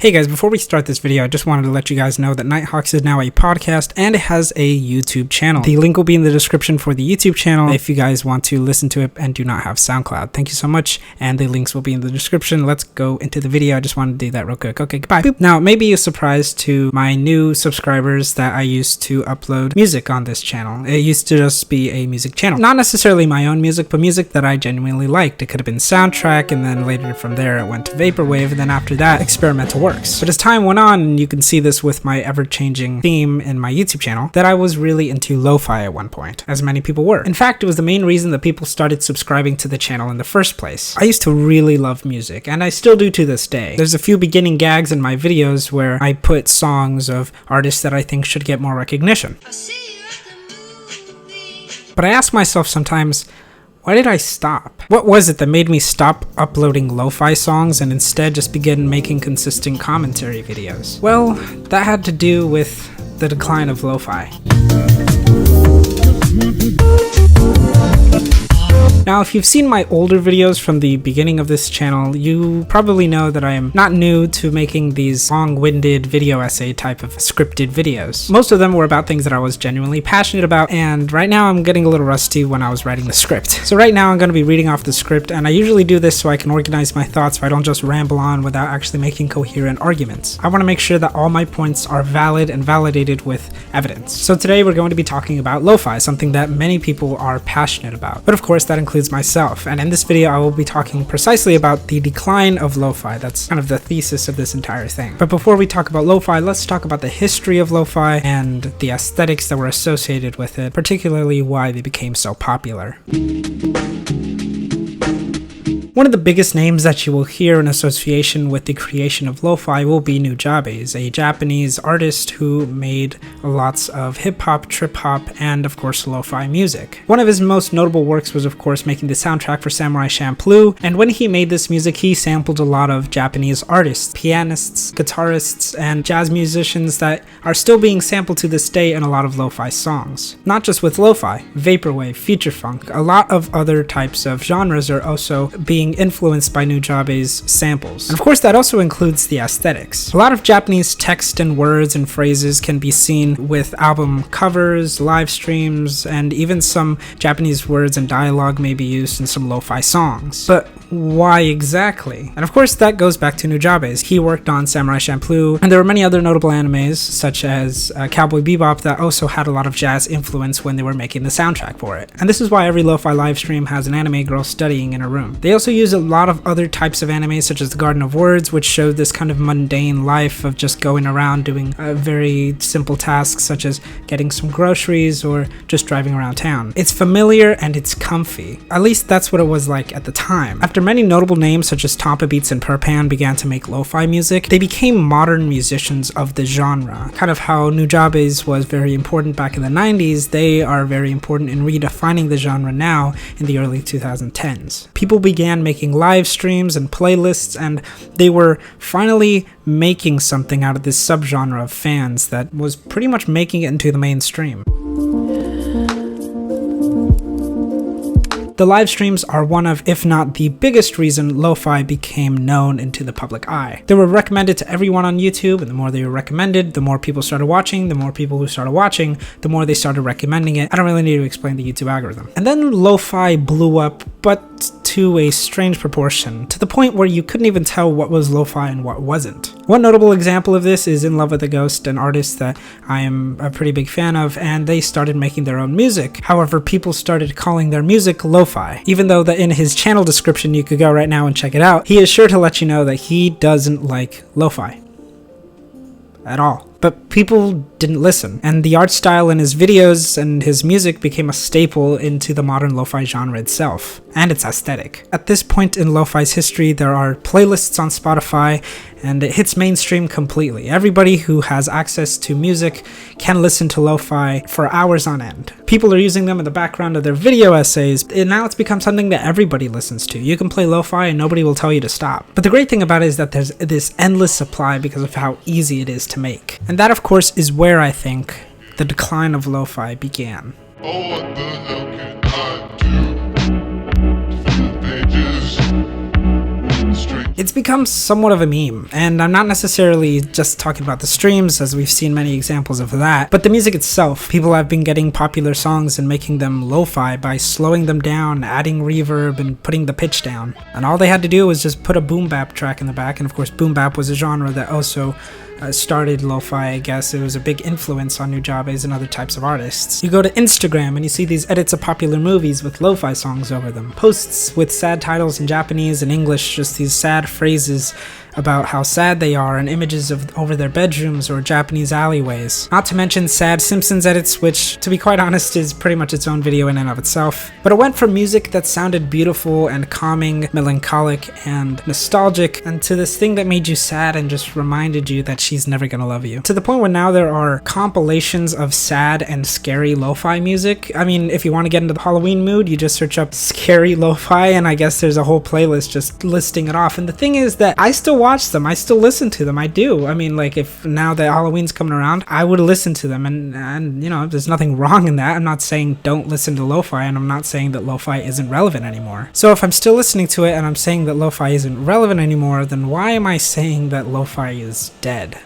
Hey guys, before we start this video, I just wanted to let you guys know that Nighthawks is now a podcast and it has a YouTube channel. The link will be in the description for the YouTube channel if you guys want to listen to it and do not have SoundCloud. Thank you so much, and the links will be in the description. Let's go into the video. I just wanted to do that real quick. Okay, goodbye. Boop. Now, maybe a surprise to my new subscribers that I used to upload music on this channel. It used to just be a music channel. Not necessarily my own music, but music that I genuinely liked. It could have been soundtrack, and then later from there it went to Vaporwave, and then after that, Expirimental works. But as time went on, and you can see this with my ever-changing theme in my YouTube channel, that I was really into lo-fi at one point, as many people were. In fact, it was the main reason that people started subscribing to the channel in the first place. I used to really love music, and I still do to this day. There's a few beginning gags in my videos where I put songs of artists that I think should get more recognition. But I ask myself sometimes, why did I stop? What was it that made me stop uploading lo-fi songs and instead just begin making consistent commentary videos? Well, that had to do with the decline of lo-fi. Now, if you've seen my older videos from the beginning of this channel, you probably know that I am not new to making these long-winded video essay type of scripted videos. Most of them were about things that I was genuinely passionate about, and right now I'm getting a little rusty when I was writing the script. So right now I'm going to be reading off the script, and I usually do this so I can organize my thoughts so I don't just ramble on without actually making coherent arguments. I want to make sure that all my points are valid and validated with evidence. So today we're going to be talking about lo-fi, something that many people are passionate about. But of course that includes myself, and in this video I will be talking precisely about the decline of lo-fi. That's kind of the thesis of this entire thing. But before we talk about lo-fi, let's talk about the history of lo-fi and the aesthetics that were associated with it, particularly why they became so popular. One of the biggest names that you will hear in association with the creation of lo-fi will be Nujabes, a Japanese artist who made lots of hip-hop, trip-hop, and of course lo-fi music. One of his most notable works was of course making the soundtrack for Samurai Champloo, and when he made this music he sampled a lot of Japanese artists, pianists, guitarists, and jazz musicians that are still being sampled to this day in a lot of lo-fi songs. Not just with lo-fi, vaporwave, future funk, a lot of other types of genres are also being influenced by Nujabes samples. And of course that also includes the aesthetics. A lot of Japanese text and words and phrases can be seen with album covers, live streams, and even some Japanese words and dialogue may be used in some lo-fi songs. But why exactly? And of course that goes back to Nujabes. He worked on Samurai Champloo, and there were many other notable animes such as Cowboy Bebop that also had a lot of jazz influence when they were making the soundtrack for it. And this is why every lo-fi live stream has an anime girl studying in a room. They also use a lot of other types of anime such as the Garden of Words, which showed this kind of mundane life of just going around doing very simple tasks such as getting some groceries or just driving around town. It's familiar and it's comfy. At least that's what it was like at the time. After many notable names such as Tompa Beats and Perpan began to make lo-fi music, they became modern musicians of the genre. Kind of how Nujabes was very important back in the 90s, they are very important in redefining the genre now in the early 2010s. People began making live streams and playlists, and they were finally making something out of this subgenre of fans that was pretty much making it into the mainstream. The live streams are one of, if not the biggest reason lo-fi became known into the public eye. They were recommended to everyone on YouTube, and the more they were recommended, the more people started watching, the more people who started watching, the more they started recommending it. I don't really need to explain the YouTube algorithm. And then lo-fi blew up, but to a strange proportion, to the point where you couldn't even tell what was lo-fi and what wasn't. One notable example of this is In Love with a Ghost, an artist that I am a pretty big fan of, and they started making their own music. However, people started calling their music lo-fi. Even though that in his channel description, you could go right now and check it out, he is sure to let you know that he doesn't like lo-fi at all. But people didn't listen, and the art style in his videos and his music became a staple into the modern lo-fi genre itself, and its aesthetic. At this point in lo-fi's history, there are playlists on Spotify, and it hits mainstream completely. Everybody who has access to music can listen to lo-fi for hours on end. People are using them in the background of their video essays, and now it's become something that everybody listens to. You can play lo-fi and nobody will tell you to stop. But the great thing about it is that there's this endless supply because of how easy it is to make. And that, of course, is where I think the decline of lo-fi began. Oh, what the hell can I do? Fill pages. It's become somewhat of a meme, and I'm not necessarily just talking about the streams, as we've seen many examples of that, but the music itself. People have been getting popular songs and making them lo-fi by slowing them down, adding reverb, and putting the pitch down. And all they had to do was just put a boom bap track in the back, and of course boom bap was a genre that also started lo-fi, I guess. It was a big influence on Nujabes and other types of artists. You go to Instagram and you see these edits of popular movies with lo-fi songs over them. Posts with sad titles in Japanese and English, just these sad phrases about how sad they are, and images of over their bedrooms or Japanese alleyways. Not to mention sad Simpsons edits, which, to be quite honest, is pretty much its own video in and of itself. But it went from music that sounded beautiful and calming, melancholic and nostalgic, and to this thing that made you sad and just reminded you that she's never gonna love you. To the point where now there are compilations of sad and scary lo-fi music. I mean, if you want to get into the Halloween mood, you just search up scary lo-fi, and I guess there's a whole playlist just listing it off. And the thing is that I still watch them, I still listen to them, I do. I mean, like, if now that Halloween's coming around, I would listen to them, and you know, there's nothing wrong in that. I'm not saying don't listen to lo-fi, and I'm not saying that lo-fi isn't relevant anymore. So if I'm still listening to it and I'm saying that lo-fi isn't relevant anymore, then why am I saying that lo-fi is dead?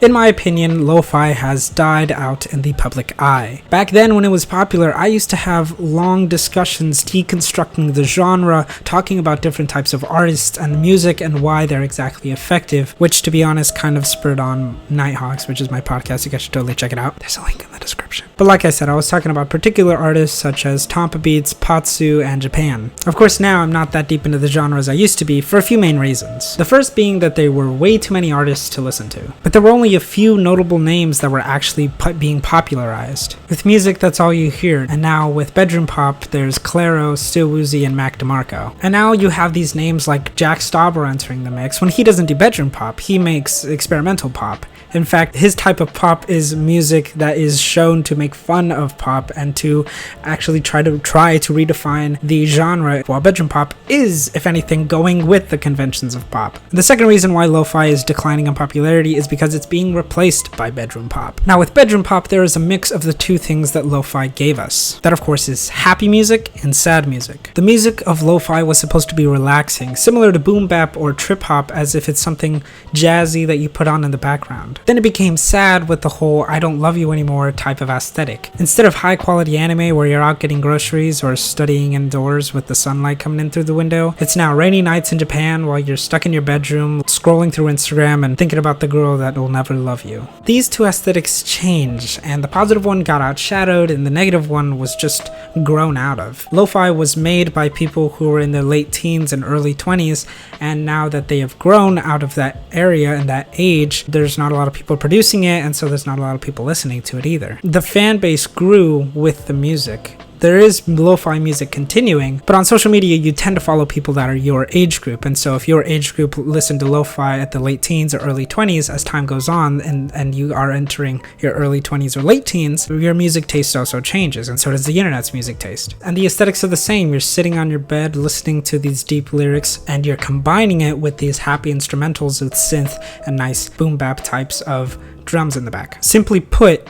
In my opinion, lo-fi has died out in the public eye. Back then, when it was popular, I used to have long discussions deconstructing the genre, talking about different types of artists and music and why they're exactly effective, which, to be honest, kind of spurred on Nighthawks, which is my podcast. You guys should totally check it out. There's a link in the description. But like I said, I was talking about particular artists such as Tompa Beats, Patsu, and Japan. Of course, now I'm not that deep into the genre as I used to be for a few main reasons. The first being that there were way too many artists to listen to. But there were only a few notable names that were actually being popularized. With music, that's all you hear, and now with bedroom pop, there's Clairo, Still Woozy, and Mac DeMarco. And now you have these names like Jack Stauber entering the mix. When he doesn't do bedroom pop, he makes experimental pop. In fact, his type of pop is music that is shown to make fun of pop and to actually try to redefine the genre, while bedroom pop is, if anything, going with the conventions of pop. The second reason why lo-fi is declining in popularity is because it's being replaced by bedroom pop. Now, with bedroom pop, there is a mix of the two things that lo-fi gave us. That, of course, is happy music and sad music. The music of lo-fi was supposed to be relaxing, similar to boom bap or trip hop, as if it's something jazzy that you put on in the background. Then it became sad with the whole I don't love you anymore type of aesthetic. Instead of high quality anime where you're out getting groceries or studying indoors with the sunlight coming in through the window, it's now rainy nights in Japan while you're stuck in your bedroom scrolling through Instagram and thinking about the girl that will never love you. These two aesthetics changed, and the positive one got outshadowed and the negative one was just grown out of. Lo-fi was made by people who were in their late teens and early 20s, and now that they have grown out of that area and that age, there's not a lot of people producing it, and so there's not a lot of people listening to it either. The fan base grew with the music. There is lo-fi music continuing, but on social media you tend to follow people that are your age group, and so if your age group listened to lo-fi at the late teens or early 20s, as time goes on and you are entering your early 20s or late teens, your music taste also changes, and so does the internet's music taste. And the aesthetics are the same. You're sitting on your bed listening to these deep lyrics, and you're combining it with these happy instrumentals with synth and nice boom bap types of drums in the back. Simply put,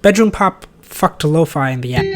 bedroom pop fucked lo-fi in the end.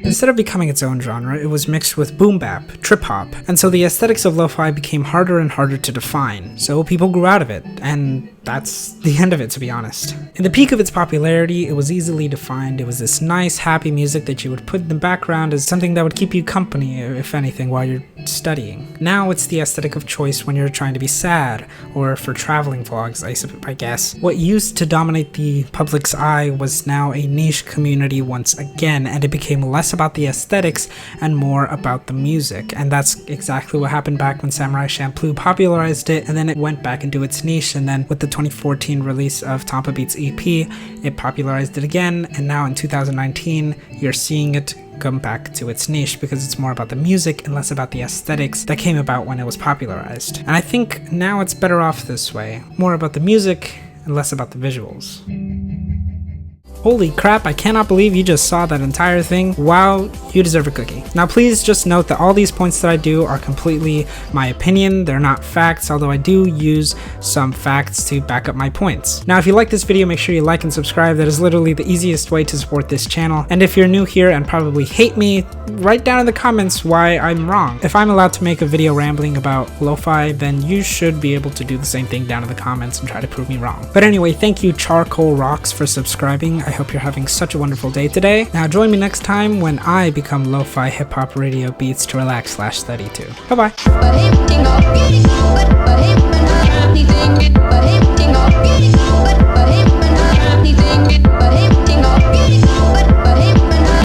Instead of becoming its own genre, it was mixed with boom bap, trip hop, and so the aesthetics of lo-fi became harder and harder to define. So people grew out of it, and that's the end of it, to be honest. In the peak of its popularity, it was easily defined. It was this nice, happy music that you would put in the background as something that would keep you company, if anything, while you're studying. Now it's the aesthetic of choice when you're trying to be sad, or for traveling vlogs, I guess. What used to dominate the public's eye was now a niche community once again, and it became less about the aesthetics and more about the music. And that's exactly what happened back when Samurai Champloo popularized it, and then it went back into its niche, and then with the 2014 release of Tompa Beats EP, it popularized it again, and now in 2019, you're seeing it come back to its niche because it's more about the music and less about the aesthetics that came about when it was popularized. And I think now it's better off this way, more about the music and less about the visuals. Holy crap, I cannot believe you just saw that entire thing. Wow, you deserve a cookie. Now please just note that all these points that I do are completely my opinion. They're not facts, although I do use some facts to back up my points. Now if you like this video, make sure you like and subscribe. That is literally the easiest way to support this channel. And if you're new here and probably hate me, write down in the comments why I'm wrong. If I'm allowed to make a video rambling about lo-fi, then you should be able to do the same thing down in the comments and try to prove me wrong. But anyway, thank you Charcoal Rocks for subscribing. I hope you're having such a wonderful day today. Now join me next time when I become lo-fi hip-hop radio beats to relax/study to. Bye-bye.